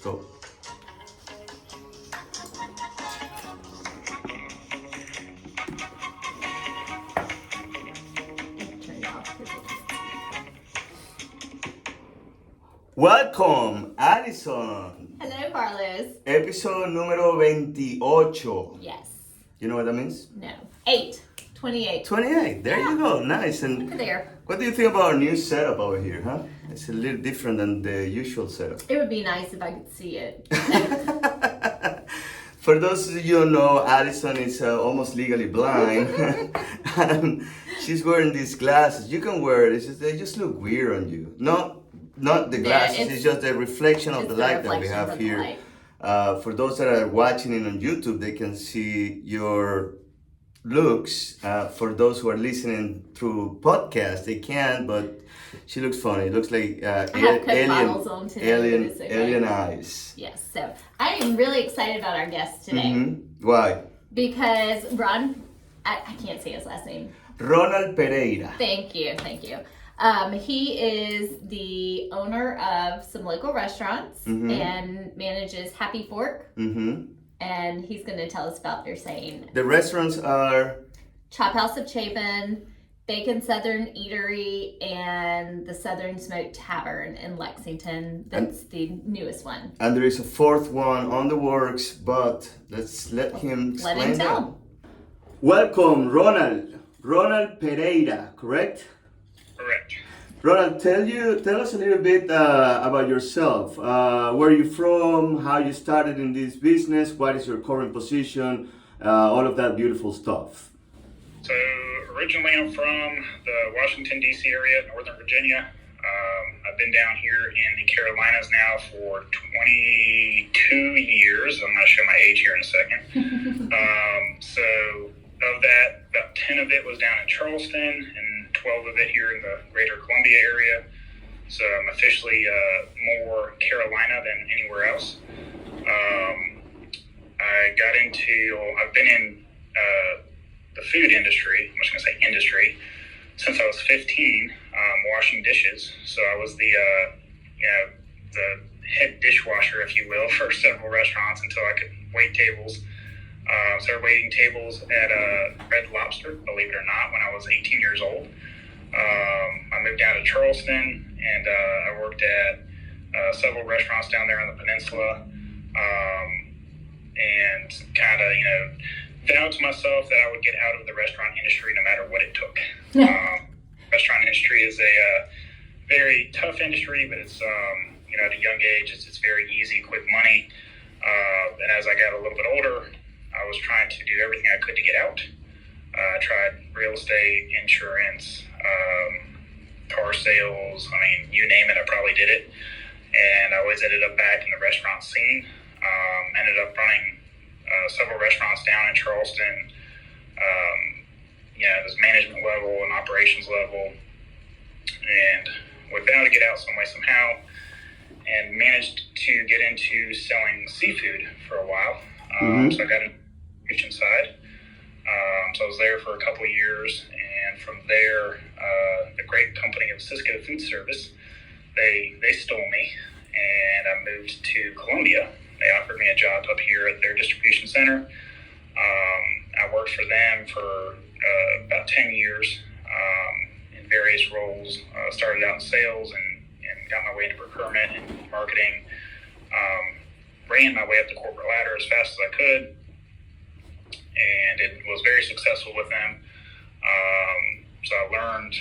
Go. Welcome, Addison. Hello, Carlos. Episode número 28. Yes. You know what that means? No. 28. 28. There you go. Nice. Look And at there. what do you think about our new setup over here, huh? It's a little different than the usual setup. It would be nice if I could see it. For those of you who know, Addison is almost legally blind. And she's wearing these glasses. You can wear it. It's just, they just look weird on you. Not the glasses. It's just the reflection of the light that we have here. For those that are watching it on YouTube, they can see your looks. For those who are listening through podcast, they can't, but she looks funny. It looks like alien eyes. Yes, so I am really excited about our guest today. Mm-hmm. Why? Because Ron, I can't say his last name. Ron Pereira. Thank you. He is the owner of some local restaurants and manages Happy Fork. Mm-hmm. And he's going to tell us about their saying. The restaurants are Chophouse of Chapin, Bakon Southern Eatery, and the Southern Smoked Tavern in Lexington. That's the newest one. And there is a fourth one on the works, but let's let him explain. Let him tell. Welcome, Ronald Pereira, correct? Correct. Ronald, tell us a little bit about yourself. Where are you from? How you started in this business? What is your current position? All of that beautiful stuff. So originally I'm from the Washington, D.C. area, Northern Virginia. I've been down here in the Carolinas now for 22 years. I'm going to show my age here in a second. So of that, about 10 of it was down in Charleston and 12 of it here in the greater Columbia area. So I'm officially more Carolina than anywhere else. I've been in the food industry, I'm just going to say industry, since I was 15, washing dishes. So I was the head dishwasher, if you will, for several restaurants until I could wait tables. Started waiting tables at Red Lobster, believe it or not, when I was 18 years old. I moved down to Charleston, and I worked at several restaurants down there on the peninsula, and kind of, vowed to myself that I would get out of the restaurant industry no matter what it took. Restaurant industry is a very tough industry, but it's, at a young age, it's very easy, quick money. And as I got a little bit older, I was trying to do everything I could to get out. I tried real estate, insurance, car sales. I mean, you name it, I probably did it. And I always ended up back in the restaurant scene. Ended up running several restaurants down in Charleston. There's management level and operations level. And we've been able to get out some way somehow and managed to get into selling seafood for a while. So I got into the kitchen side. So I was there for a couple of years, and from there, the great company of Cisco Food Service, they stole me, and I moved to Columbia. They offered me a job up here at their distribution center. I worked for them for about 10 years in various roles. Started out in sales and got my way into procurement and marketing. Ran my way up the corporate ladder as fast as I could, and it was very successful with them. So I learned,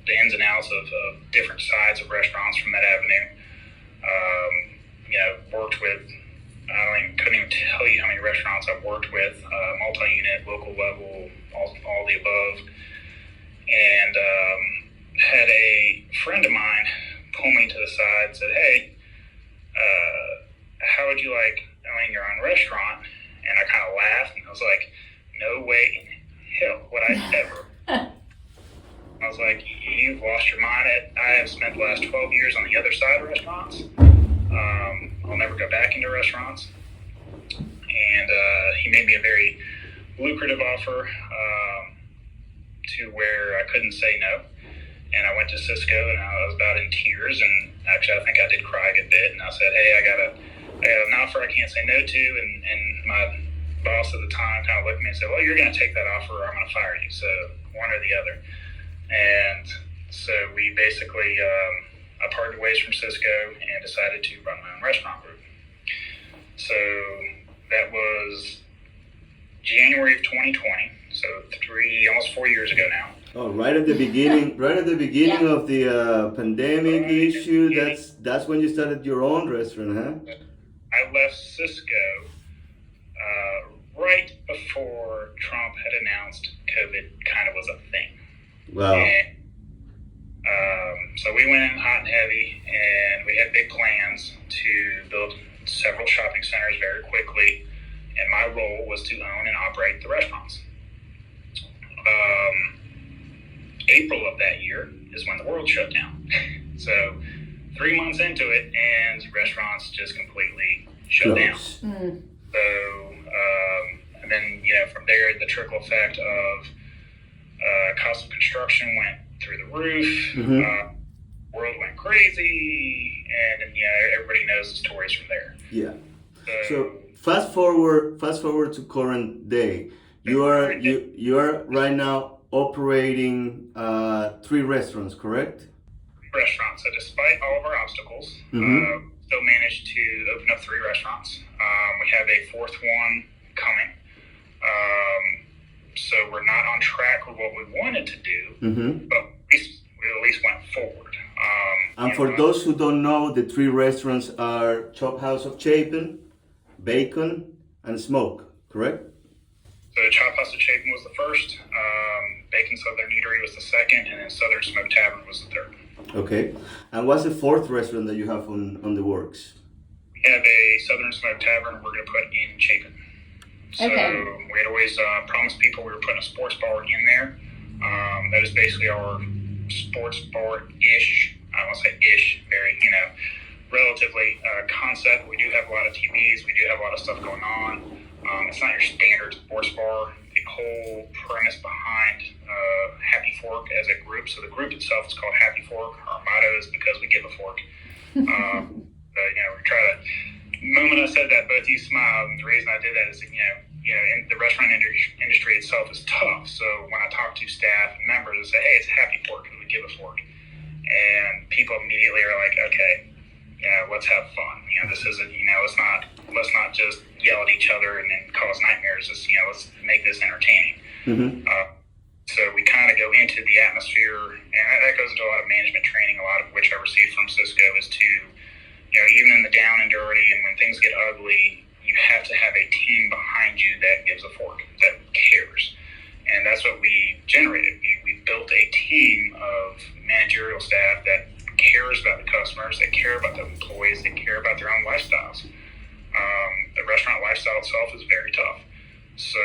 the ins and outs of different sides of restaurants from that avenue. Worked with, couldn't even tell you how many restaurants I've worked with, multi-unit, local level, all the above. And had a friend of mine pull me to the side and said, hey, how would you like owning your own restaurant? And I kind of laughed, and I was like, no way in hell would I ever. I was like, you've lost your mind. I have spent the last 12 years on the other side of restaurants. I'll never go back into restaurants. And he made me a very lucrative offer to where I couldn't say no. and I went to Cisco, and I was about in tears, and actually I think I did cry a good bit, and I said, hey, I got an offer I can't say no to, and my boss at the time kind of looked at me and said, well, you're going to take that offer or I'm going to fire you, so one or the other. And so we basically, I parted ways from Cisco and decided to run my own restaurant group. So that was January of 2020, so almost 4 years ago now. Oh, right at the beginning, Yeah. of the pandemic issue. That's when you started your own restaurant, huh? I left Cisco right before Trump had announced COVID kind of was a thing. Wow. And, so we went in hot and heavy, and we had big plans to build several shopping centers very quickly, and my role was to own and operate the restaurants. April of that year is when the world shut down. So 3 months into it, and restaurants just completely shut down. So, and then, from there, the trickle effect of cost of construction went through the roof. World went crazy, and everybody knows the stories from there. Yeah. So fast forward to current day. You are right now operating 3 restaurants, correct? Restaurants. So despite all of our obstacles, still managed to open up 3 restaurants. We have a 4th one coming. So we're not on track with what we wanted to do, but we at least went forward. And for those who don't know, the 3 restaurants are Chophouse of Chapin, Bakon, and Smoke, correct? So Chophouse of Chapin was the first, Bakon Southern Eatery was the second, and then Southern Smoked Tavern was the third. Okay. And what's the 4th restaurant that you have on the works? We have a Southern Smoked Tavern we're going to put in Chapin. So we had always promised people we were putting a sports bar in there. That is basically our sports bar-ish, I won't say ish, very, relatively concept. We do have a lot of TVs. We do have a lot of stuff going on. It's not your standard sports bar. The whole premise behind Happy Fork as a group, so the group itself is called Happy Fork. Our motto is because we give a fork. We try to, the moment I said that, both of you smiled, and the reason I did that is that, in the restaurant industry itself is tough. So when I talk to staff and members, I say, hey, it's Happy Fork, because we give a fork. And people immediately are like, okay, let's have fun. This isn't, let's not just yell at each other and then cause nightmares. Let's make this entertaining. So we kind of go into the atmosphere, and that goes into a lot of management training, a lot of which I received from Cisco, is to, even in the down and dirty and when things get ugly, you have to have a team behind you that gives a fork, that cares. And that's what we generated. We built a team of managerial staff that cares about the customers, they care about the employees, they care about their own lifestyles. The restaurant lifestyle itself is very tough. So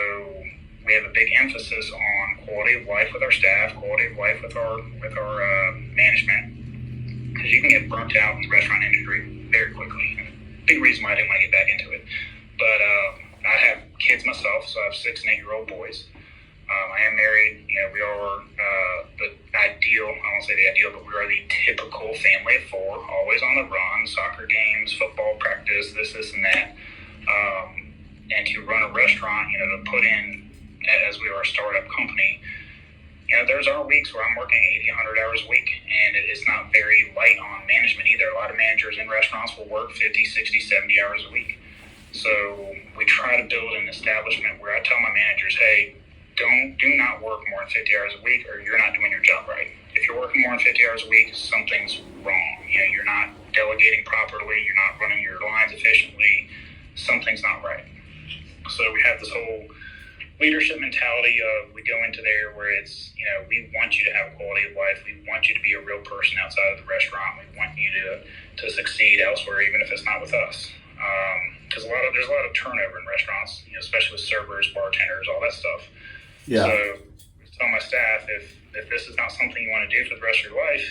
we have a big emphasis on quality of life with our staff, quality of life with our management, because you can get burnt out in the restaurant industry very quickly. Big reason why I didn't want to get back into it. But I have kids myself, so I have 6 and 8-year-old boys. I am married. We are the ideal, I won't say the ideal, but we are the typical family of 4, always on the run, soccer games, football practice, this and that. And to run a restaurant, to put in, as we are a startup company, there's our weeks where I'm working 80, 100 hours a week, and it is not very light on management either. A lot of managers in restaurants will work 50, 60, 70 hours a week. So we try to build an establishment where I tell my managers, hey, do not work more than 50 hours a week or you're not doing your job right. If you're working more than 50 hours a week, something's wrong. You're not delegating properly, you're not running your lines efficiently, something's not right. So we have this whole leadership mentality of, we go into there where it's, we want you to have a quality of life. We want you to be a real person outside of the restaurant. We want you to succeed elsewhere, even if it's not with us. Because there's a lot of turnover in restaurants, especially with servers, bartenders, all that stuff. Yeah. So I tell my staff, if this is not something you want to do for the rest of your life,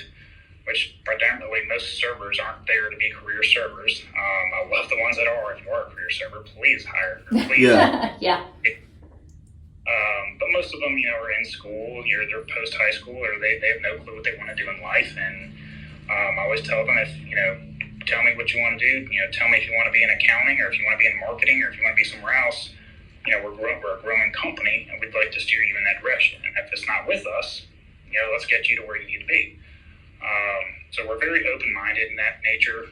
which predominantly most servers aren't there to be career servers. I love the ones that are. If you are a career server, please hire. Please. Yeah. Yeah. But most of them, are in school, they're post high school, or they have no clue what they want to do in life. And I always tell them, if tell me what you want to do. Tell me if you want to be in accounting, or if you want to be in marketing, or if you want to be somewhere else. We're a growing company, and we'd like to steer you in that direction. And if it's not with us, let's get you to where you need to be. So we're very open-minded in that nature.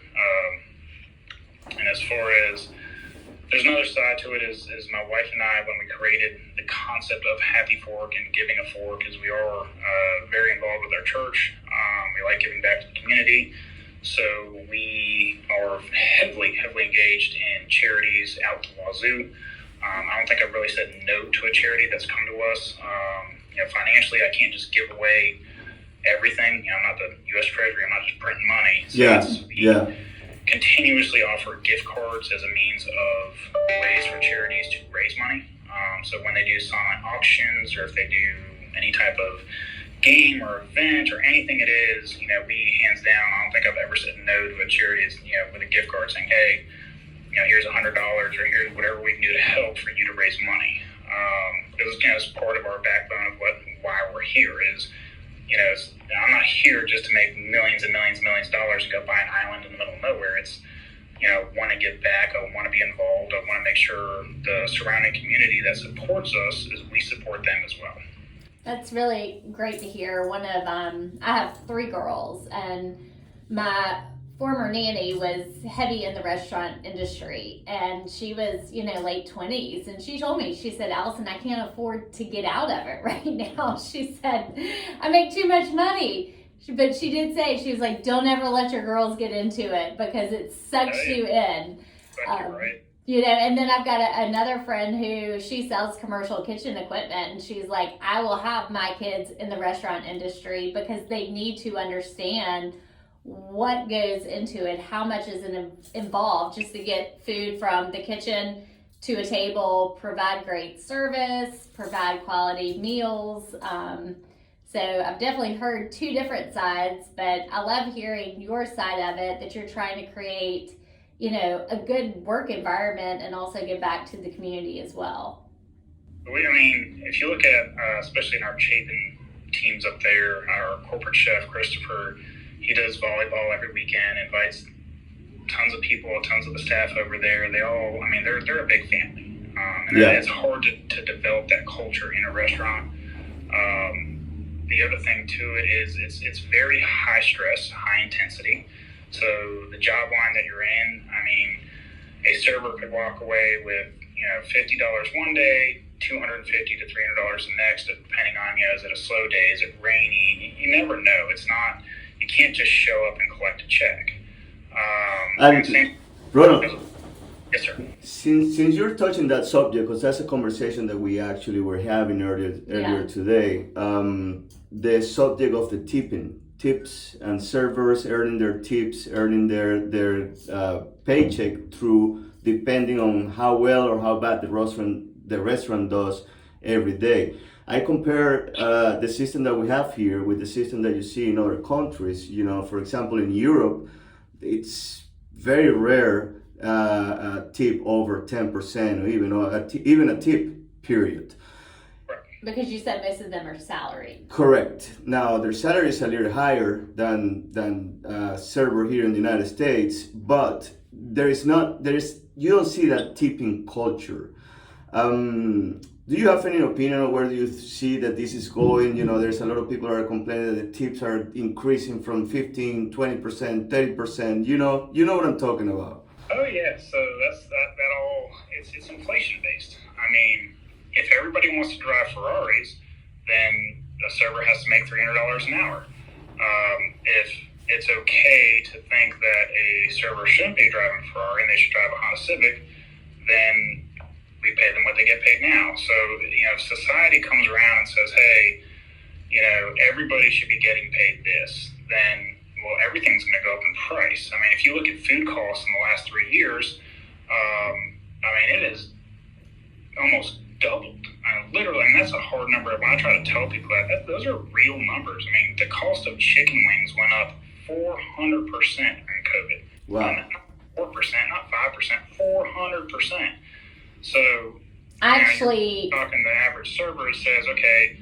And as far as, there's another side to it is my wife and I, when we created the concept of Happy Fork and Giving a Fork, is we are very involved with our church. We like giving back to the community. So we are heavily engaged in charities out to wazoo. I don't think I've really said no to a charity that's come to us. Financially, I can't just give away everything. I'm not the U.S. Treasury. I'm not just printing money. So continuously offer gift cards as a means of ways for charities to raise money. So when they do silent auctions, or if they do any type of game or event or anything it is, we hands down, I don't think I've ever said no to a charity, with a gift card saying, hey, here's $100, or here's whatever we can do to help for you to raise money. Because it's part of our backbone of why we're here is, I'm not here just to make millions and millions of dollars and go buy an island in the middle of nowhere. It's, I want to give back. I want to be involved. I want to make sure the surrounding community that supports us is we support them as well. That's really great to hear. I have 3 girls, and my former nanny was heavy in the restaurant industry, and she was, late 20s, and she told me, she said, Allison, I can't afford to get out of it right now. She said, I make too much money. But she did say, she was like, don't ever let your girls get into it, because it sucks you in. Right. And then I've got another friend who, she sells commercial kitchen equipment, and she's like, I will have my kids in the restaurant industry because they need to understand what goes into it, how much is involved just to get food from the kitchen to a table, provide great service, provide quality meals. So I've definitely heard 2 different sides, but I love hearing your side of it, that you're trying to create, a good work environment and also give back to the community as well. If you look at, especially in our Chapin teams up there, our corporate chef, Christopher, he does volleyball every weekend, invites tons of people, tons of the staff over there. They all, they're a big family. It's hard to develop that culture in a restaurant. The other thing to it is it's very high stress, high intensity. So the job line that you're in, a server could walk away with, $50 one day, $250 to $300 the next, depending on, is it a slow day, is it rainy? You never know. It's not, you can't just show up and collect a check. Ronald, yes, sir. Since you're touching that subject, because that's a conversation that we actually were having earlier today, the subject of the tips and servers earning their tips, earning their paycheck through depending on how well or how bad the restaurant does every day. I compare the system that we have here with the system that you see in other countries. For example, in Europe, it's very rare a tip over 10%, or even a tip period. Because you said most of them are salaried. Correct. Now their salary is a little higher than server here in the United States, but you don't see that tipping culture. Do you have any opinion on where do you see that this is going? There's a lot of people that are complaining that the tips are increasing from 15, 20%, 30%. You know what I'm talking about. Oh yeah, so that all, it's inflation based. If everybody wants to drive Ferraris, then a server has to make $300 an hour. If it's okay to think that a server shouldn't be driving a Ferrari and they should drive a Honda Civic, then we pay them what they get paid now. So, if society comes around and says, hey, everybody should be getting paid this, then, everything's going to go up in price. If you look at food costs in the last 3 years, it is almost doubled. Literally, and that's a hard number. When I try to tell people those are real numbers. The cost of chicken wings went up 400% during COVID. Wow. Not 4%, not 5%, 400%. So I actually talking to the average server who says, okay,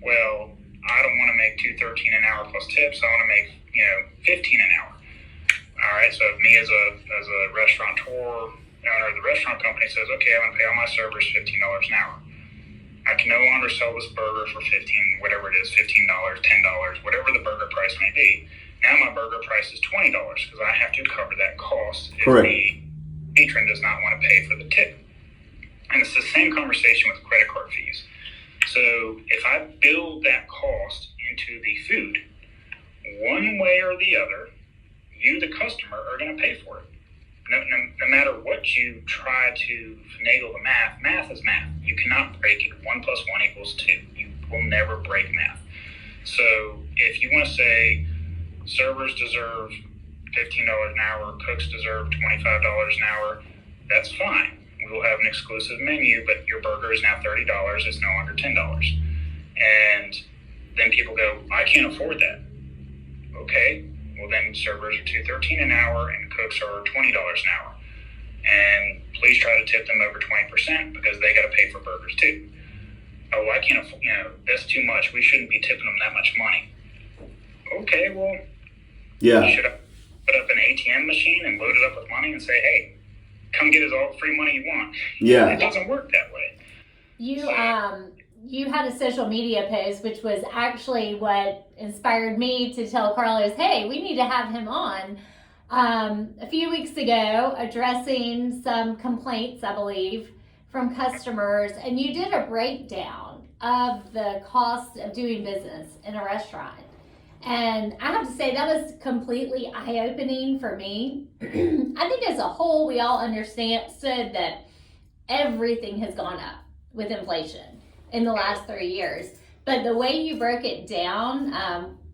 well, I don't want to make $2.13 an hour plus tips. I want to make, $15 an hour. All right. So if me as a restaurateur, owner of the restaurant company says, okay, I'm going to pay all my servers $15 an hour. I can no longer sell this burger for $15, whatever it is, $15, $10, whatever the burger price may be. Now my burger price is $20 because I have to cover that cost if the patron does not want to pay for the tip. And it's the same conversation with credit card fees. So if I build that cost into the food, one way or the other, you, the customer, are going to pay for it. No matter what you try to finagle the math is math. You cannot break it. 1 + 1 = 2. You will never break math. So if you want to say servers deserve $15 an hour, cooks deserve $25 an hour, that's fine. We will have an exclusive menu, but your burger is now $30. It's no longer $10. And then people go, I can't afford that. Okay. Well, then servers are $2.13 an hour and cooks are $20 an hour. And please try to tip them over 20% because they got to pay for burgers too. Oh, I can't afford, that's too much. We shouldn't be tipping them that much money. Okay, well, should I put up an ATM machine and load it up with money and say, hey, come get us all the free money you want? Yeah. It doesn't work that way. You had a social media post, which was actually what inspired me to tell Carlos, hey, we need to have him on a few weeks ago, addressing some complaints, I believe, from customers. And you did a breakdown of the cost of doing business in a restaurant. And I have to say that was completely eye-opening for me. I think as a whole, we all understood that everything has gone up with inflation in the last 3 years. But the way you broke it down,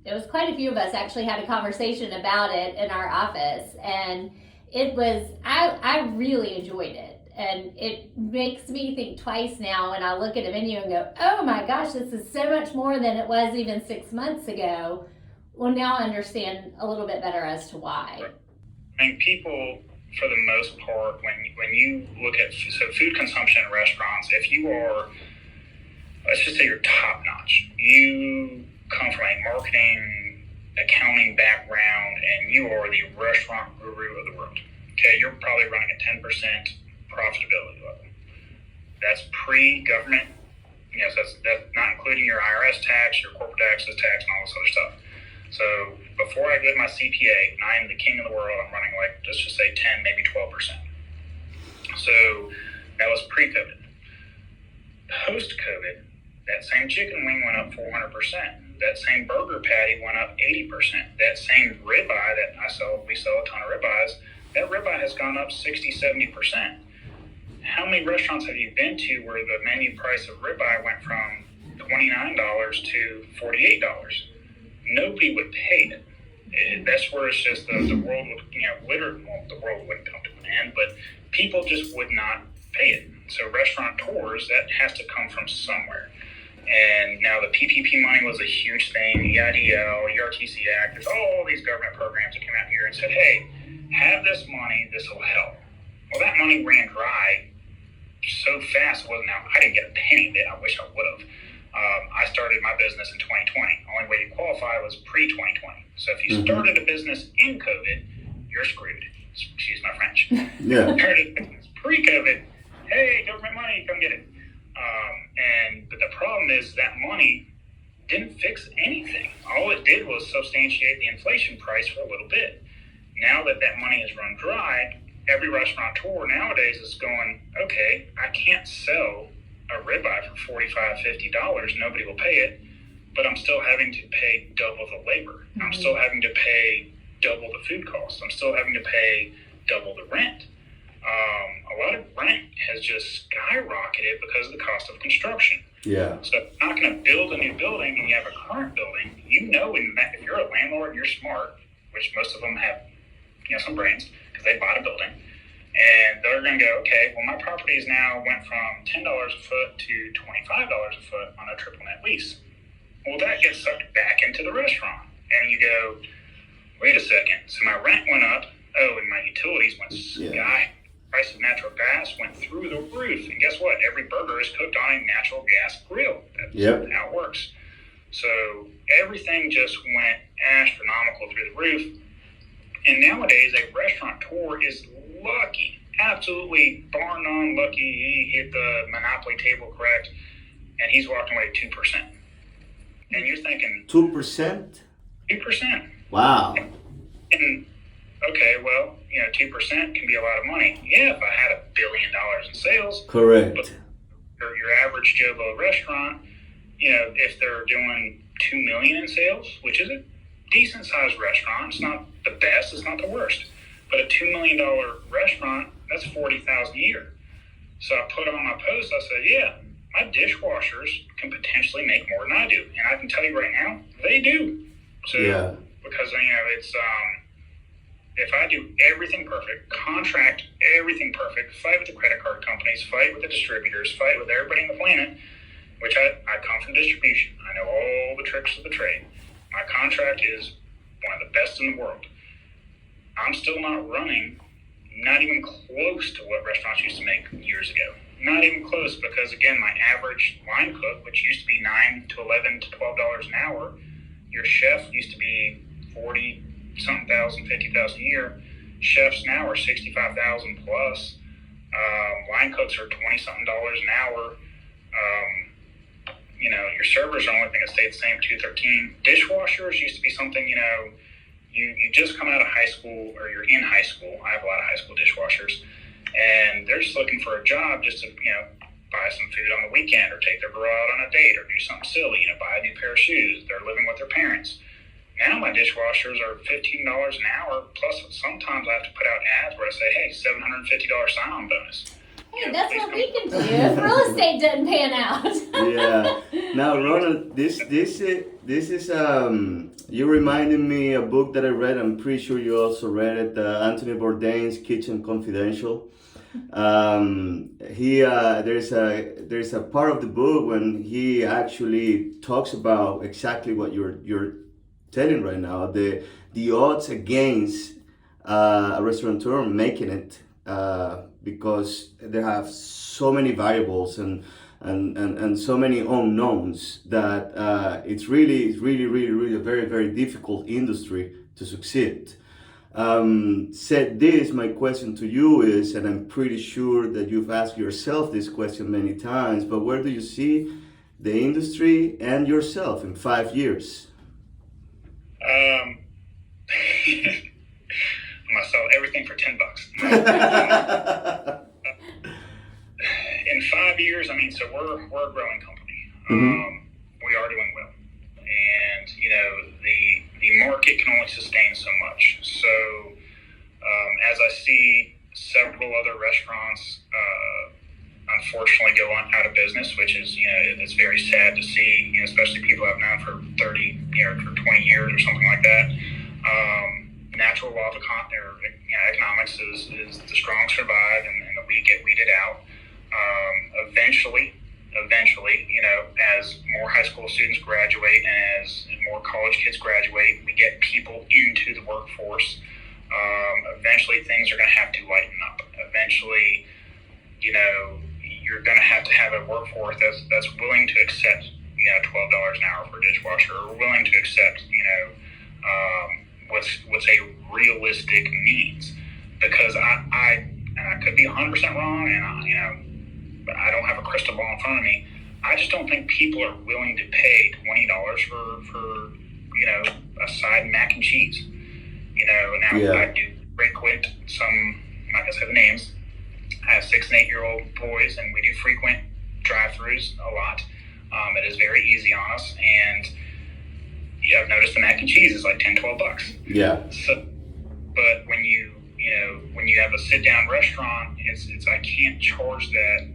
there was quite a few of us actually had a conversation about it in our office. And it was, I really enjoyed it. And it makes me think twice now when I look at a menu and go, oh my gosh, this is so much more than it was even 6 months ago. Well, now I understand a little bit better as to why. I mean, people, for the most part, when you look at food consumption in restaurants, if you are, let's just say you're top notch, you come from a marketing, accounting background, and you are the restaurant guru of the world. Okay, you're probably running a 10% profitability level. That's pre-government, so that's not including your IRS tax, your corporate taxes tax, and all this other stuff. So before I did my CPA, and I am the king of the world, I'm running like, let's just say 10, maybe 12%. So that was pre-COVID. Post-COVID, that same chicken wing went up 400%. That same burger patty went up 80%. That same ribeye that we sell a ton of ribeyes, that ribeye has gone up 60, 70%. How many restaurants have you been to where the menu price of ribeye went from $29 to $48? Nobody would pay it. That's where it's just the world would, the world wouldn't come to an end, but people just would not pay it. So restaurateurs, that has to come from somewhere. And now the PPP money was a huge thing, EIDL, ERTC Act, there's all these government programs that came out here and said, hey, have this money, this will help. Well, that money ran dry so fast, I didn't get a penny of it. I wish I would have. I started my business in 2020. The only way you qualify was pre-2020. So if you started a business in COVID, you're screwed. Excuse my French. Yeah. Started a business pre-COVID, hey, government money, come get it. But the problem is that money didn't fix anything. All it did was substantiate the inflation price for a little bit. Now that money has run dry, every restaurateur nowadays is going, okay, I can't sell a ribeye for $45, $50. Nobody will pay it, but I'm still having to pay double the labor. Mm-hmm. I'm still having to pay double the food costs. I'm still having to pay double the rent. A lot of rent has just skyrocketed because of the cost of construction. Yeah. So if you're not going to build a new building and you have a current building, if you're a landlord and you're smart, which most of them have, some brains because they bought a building, and they're going to go, okay, well, my properties now went from $10 a foot to $25 a foot on a triple net lease. Well, that gets sucked back into the restaurant. And you go, wait a second, so my rent went up, and my utilities went sky price of natural gas went through the roof. And guess what? Every burger is cooked on a natural gas grill. That's how it works. So everything just went astronomical through the roof. And nowadays, a restaurateur is lucky, absolutely bar none lucky. He hit the Monopoly table correct, and he's walking away 2%. And you're thinking 2%? 2%. Wow. And okay, well, 2% can be a lot of money. Yeah, if I had $1 billion in sales. Correct. But your average Joe Blow restaurant, if they're doing $2 million in sales, which is a decent sized restaurant, it's not the best, it's not the worst, but a $2 million restaurant, that's $40,000 a year. So I put on my post, I said, yeah, my dishwashers can potentially make more than I do, and I can tell you right now, they do. So because it's if I do everything perfect, contract everything perfect, fight with the credit card companies, fight with the distributors, fight with everybody on the planet, which I come from distribution. I know all the tricks of the trade. My contract is one of the best in the world. I'm still not running, not even close to what restaurants used to make years ago. Not even close, because again, my average line cook, which used to be $9 to $11 to $12 an hour, your chef used to be 40 something thousand, 50,000 a year. Chefs now are 65,000 plus. Line cooks are 20 something dollars an hour. Your servers are the only thing that stayed the same, 213. Dishwashers used to be something, you just come out of high school, or you're in high school. I have a lot of high school dishwashers, and they're just looking for a job just to, buy some food on the weekend, or take their girl out on a date, or do something silly, buy a new pair of shoes. They're living with their parents. Now my dishwashers are $15 an hour, plus sometimes I have to put out ads where I say, hey, $750 sign-on bonus. Hey, that's what we can do if real estate doesn't pan out. Yeah. Now, Ronald, this is you reminded me a book that I read. I'm pretty sure you also read it. Anthony Bourdain's Kitchen Confidential. There's a part of the book when he actually talks about exactly what you're telling right now. The odds against a restaurateur making it. Because they have so many variables and so many unknowns that it's really a very, very difficult industry to succeed. Said this, my question to you is, and I'm pretty sure that you've asked yourself this question many times, but where do you see the industry and yourself in 5 years? I'm gonna sell everything for $10. In 5 years, so we're a growing company. We are doing well, and the market can only sustain so much. So as I see several other restaurants unfortunately go on out of business, which is it's very sad to see, especially people I've known for 30 for 20 years or something like that. Natural law of economics is the strong survive and the weak get weeded out. Eventually, as more high school students graduate and as more college kids graduate, we get people into the workforce. Eventually, things are going to have to lighten up. Eventually, you're going to have a workforce that's willing to accept, $12 an hour for a dishwasher, or willing to accept, what's a realistic needs, because I could be 100% wrong, and but I don't have a crystal ball in front of me. I just don't think people are willing to pay $20 for a side mac and cheese. I do frequent some, I'm not gonna say the names. I have 6 and 8 year old boys, and we do frequent drive-throughs a lot. It is very easy on us, and I've noticed the mac and cheese is like $10-12. Yeah. So, but when you have a sit-down restaurant, it's I can't charge that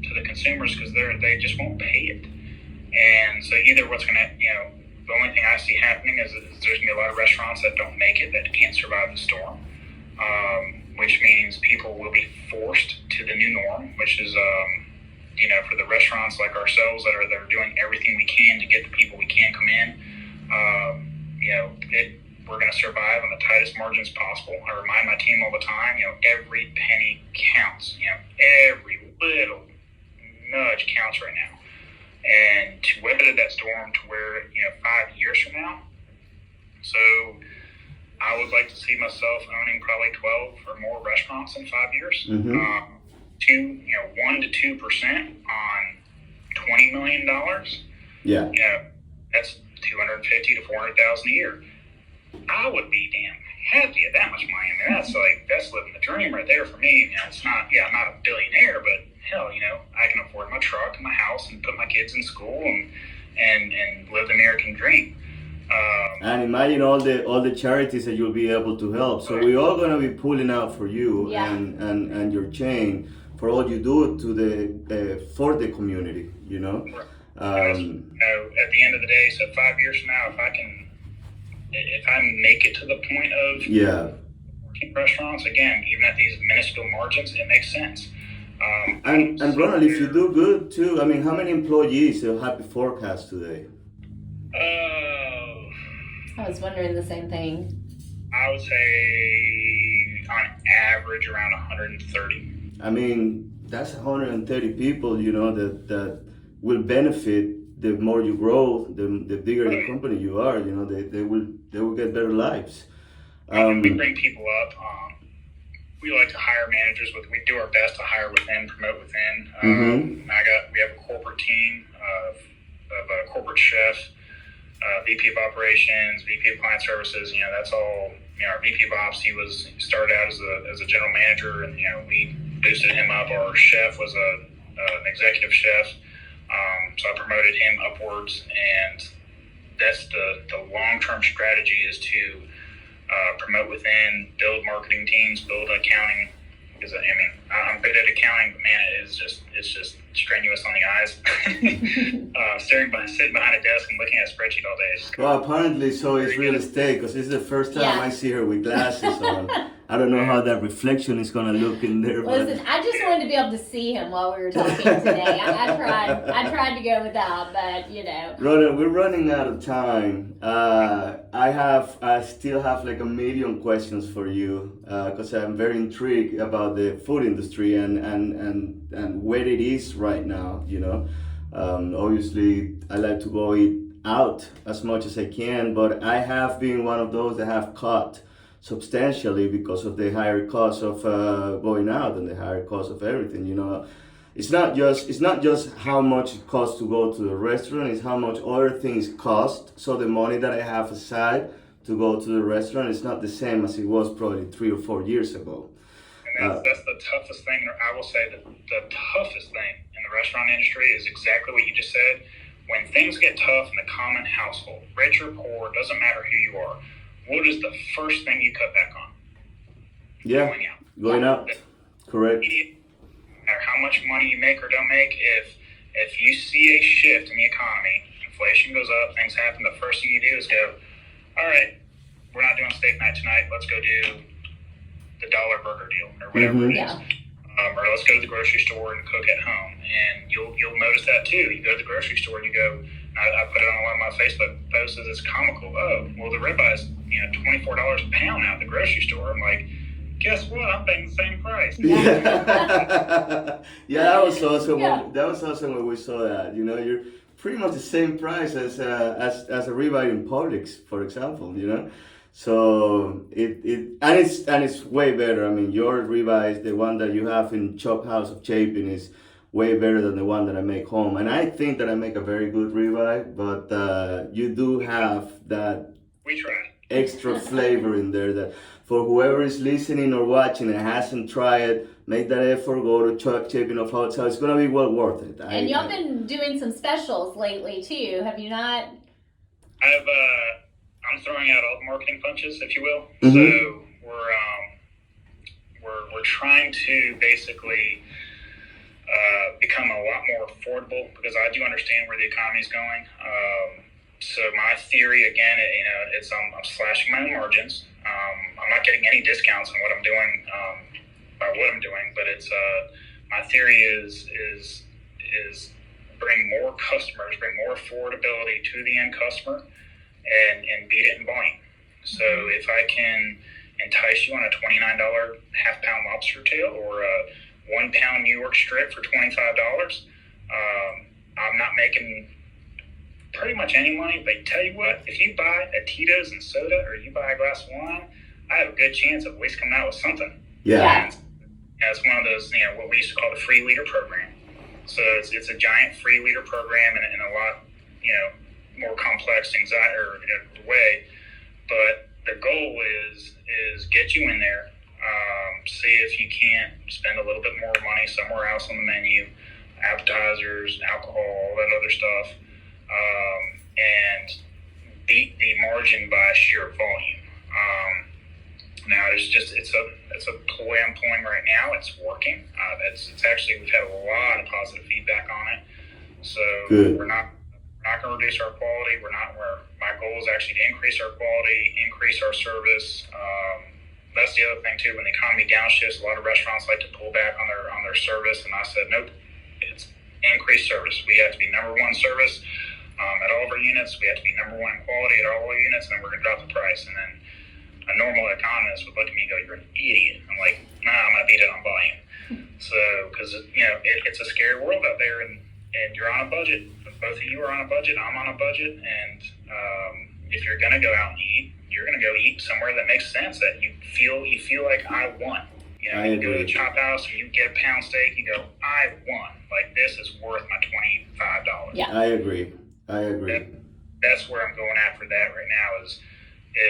to the consumers, because they just won't pay it. And so either what's gonna the only thing I see happening is there's gonna be a lot of restaurants that don't make it, that can't survive the storm, which means people will be forced to the new norm, which is for the restaurants like ourselves that are doing everything we can to get the people we can come in. we're going to survive on the tightest margins possible. I remind my team all the time, every penny counts. Every little nudge counts right now. And to weather that storm to where, 5 years from now. So I would like to see myself owning probably 12 or more restaurants in 5 years. Mm-hmm. 1 to 2% on $20 million. Yeah. That's 250 to 400,000 a year. I would be damn happy at that much money. I mean, that's living the dream right there for me. It's not, I'm not a billionaire, but hell, I can afford my truck and my house and put my kids in school and live the American dream. And imagine all the charities that you'll be able to help. So we're all gonna be pulling out for you and your chain for all you do for the community. At the end of the day, so 5 years from now, if I make it to the point of working restaurants again, even at these minuscule margins, it makes sense. And Ronald, if you do good too, I mean, how many employees do Happy Fork has today? I was wondering the same thing. I would say on average around 130. I mean, that's 130 people, that will benefit. The more you grow, the bigger the company you are. They will get better lives. We bring people up. We like to hire managers. We do our best to hire within, promote within. We have a corporate team of a corporate chef, VP of operations, VP of client services. That's all. Our VP of ops, he started out as a general manager, and we boosted him up. Our chef was an executive chef, so I promoted him upwards, and that's the long-term strategy is to promote within, build marketing teams, build accounting. Because I'm good at accounting, but man, it's just strenuous on the eyes. Sitting behind a desk and looking at a spreadsheet all day. Well, apparently, so is real estate, because it's the first time I see her with glasses on. I don't know how that reflection is gonna look in there. Listen, I just wanted to be able to see him while we were talking today. I tried to go without, but Ronald, we're running out of time. I still have like a million questions for you, because I'm very intrigued about the food industry and where it is right now. Obviously, I like to go eat out as much as I can, but I have been one of those that have cut substantially because of the higher cost of going out and the higher cost of everything. It's not just how much it costs to go to the restaurant, it's how much other things cost. So the money that I have aside to go to the restaurant is not the same as it was probably 3 or 4 years ago. And that's the toughest thing. I will say that the toughest thing in the restaurant industry is exactly what you just said. When things get tough in the common household, rich or poor, doesn't matter who you are, what is the first thing you cut back on? Yeah, going out. Correct. No matter how much money you make or don't make, if you see a shift in the economy, inflation goes up, things happen, the first thing you do is go, all right, we're not doing steak night tonight, let's go do the $1 burger deal or whatever it is. Or let's go to the grocery store and cook at home. And you'll notice that too. You go to the grocery store and you go, I put it on one of my Facebook posts as it's comical. Oh, well, the ribeye is $24 a pound out at the grocery store. I'm like, guess what? I'm paying the same price. Yeah, that was awesome when we saw that. You're pretty much the same price as a ribeye in Publix, for example. So it's way better. I mean, your ribeye, the one that you have in Chophouse of Chapin, is way better than the one that I make home. And I think that I make a very good ribeye, but you do have that extra flavor in there that for whoever is listening or watching and hasn't tried it, make that effort, go to Chapin of Hotel. It's going to be well worth it. And y'all been doing some specials lately too, have you not? I'm throwing out all the marketing punches, if you will. Mm-hmm. So we're trying to basically become a lot more affordable because I do understand where the economy is going. So my theory again, it's I'm slashing my own margins. I'm not getting any discounts on what I'm doing by what I'm doing, but it's my theory is bring more customers, bring more affordability to the end customer. And beat it in volume. So if I can entice you on a $29 half-pound lobster tail or a 1-pound New York strip for $25, I'm not making pretty much any money. But tell you what, if you buy a Tito's and soda or you buy a glass of wine, I have a good chance of at least coming out with something. Yeah. And it's one of those, what we used to call the free leader program. So it's a giant free leader program in a lot, more complex anxiety or way. But the goal is get you in there, see if you can't spend a little bit more money somewhere else on the menu, appetizers, alcohol, all that other stuff, and beat the margin by sheer volume. Now it's a ploy I'm pulling right now. It's working. It's actually, we've had a lot of positive feedback on it. So Good. We're not going to reduce our quality. We're not where my goal is actually to increase our quality, increase our service. That's the other thing too. When the economy downshifts, a lot of restaurants like to pull back on their service, and I said nope. It's increased service. We have to be number one service at all of our units. We have to be number one in quality at all of our units, and then we're going to drop the price. And then a normal economist would look at me and go, "You're an idiot." I'm like, "Nah, I'm going to beat it on volume." So, because it's a scary world out there, and you're on a budget. Both of you are on a budget. I'm on a budget, and if you're going to go out and eat, you're going to go eat somewhere that makes sense, that you feel like I won. You go to Chophouse and you get a pound steak, you go, I won. Like, this is worth my $25. Yeah. I agree. That's where I'm going after that right now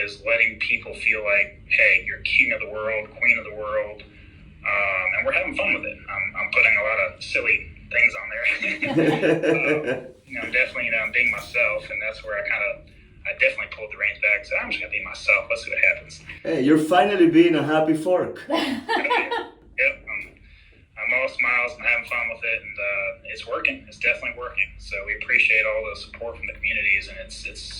is letting people feel like, hey, you're king of the world, queen of the world, and we're having fun with it. I'm putting a lot of silly things on there. Definitely, I'm being myself, and that's where I definitely pulled the reins back. So I'm just gonna be myself. Let's see what happens. Hey, you're finally being a happy fork. Yep, I'm all smiles and having fun with it, and it's working. It's definitely working. So we appreciate all the support from the communities, and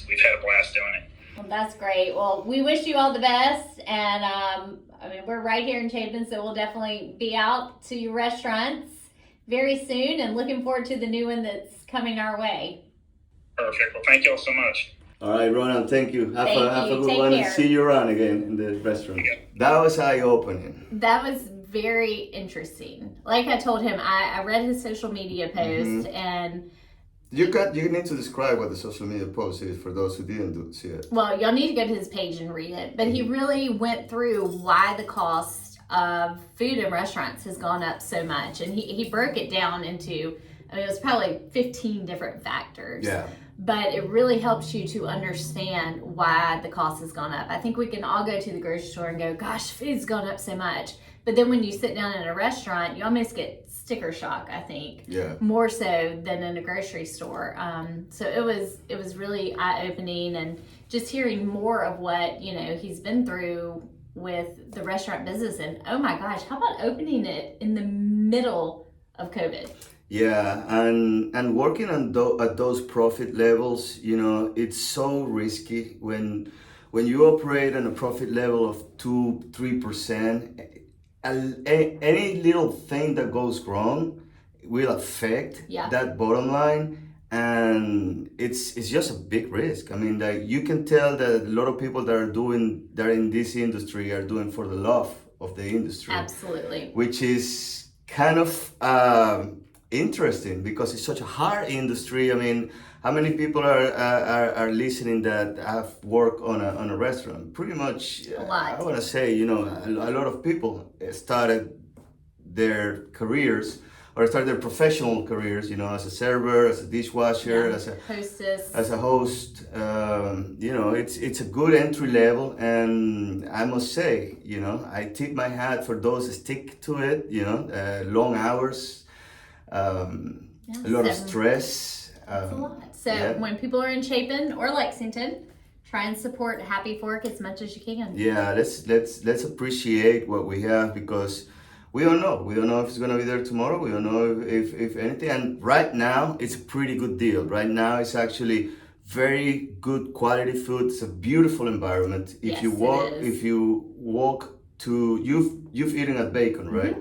we've had a blast doing it. Well, that's great. Well, we wish you all the best, and we're right here in Chapin, so we'll definitely be out to your restaurants very soon, and looking forward to the new one that's coming our way. Perfect. Well, thank you all so much. All right, Ronan, thank you. Have a good Take one, care. and see you around again in the restaurant. Yeah. That was eye-opening. That was very interesting. Like I told him, I read his social media post, and You need to describe what the social media post is for those who didn't see it. well, y'all need to go to his page and read it. But he really went through why the cost of food in restaurants has gone up so much, and he broke it down into, it was probably 15 different factors. Yeah. But it really helps you to understand why the cost has gone up. I think we can all go to the grocery store and go, gosh, food's gone up so much. But then when you sit down in a restaurant, you almost get sticker shock, I think. Yeah. More so than in a grocery store. So it was really eye-opening, and just hearing more of what, he's been through with the restaurant business. And oh my gosh, how about opening it in the middle of COVID? Yeah, and working on at those profit levels, it's so risky when you operate on a profit level of 2-3%. Any little thing that goes wrong will affect that bottom line, and it's just a big risk. I mean, you can tell that a lot of people that are in this industry are doing for the love of the industry. Absolutely. Which is kind of interesting because it's such a hard industry. I mean, how many people are listening that have worked on a restaurant? Pretty much a lot. I want to say, a lot of people started their careers or started their professional careers, as a server, as a dishwasher, as a hostess, as a host. It's a good entry level, and I must say, I tip my hat for those that stick to it. Long hours. A lot of stress. That's a lot. So when people are in Chapin or Lexington, try and support Happy Fork as much as you can. Yeah, let's appreciate what we have, because we don't know. We don't know if it's gonna be there tomorrow. We don't know if anything. And right now, it's a pretty good deal. Right now, it's actually very good quality food. It's a beautiful environment. If you walk to, you've eaten at Bakon, right?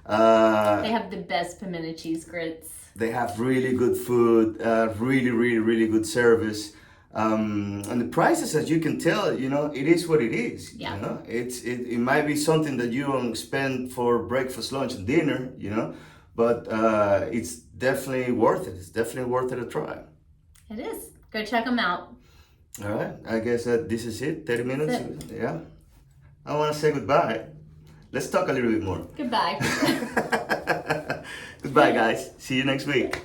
They have the best pimento cheese grits. They have really good food, really, really, really good service. And the prices, as you can tell, you know, it is what it is. Yeah. You know, it might be something that you don't spend for breakfast, lunch, and dinner. You know, but it's definitely worth it. It's definitely worth it a try. It is. Go check them out. All right. I guess that this is it. 30 minutes. Yeah. I want to say goodbye. Let's talk a little bit more. Goodbye. Goodbye, guys. See you next week.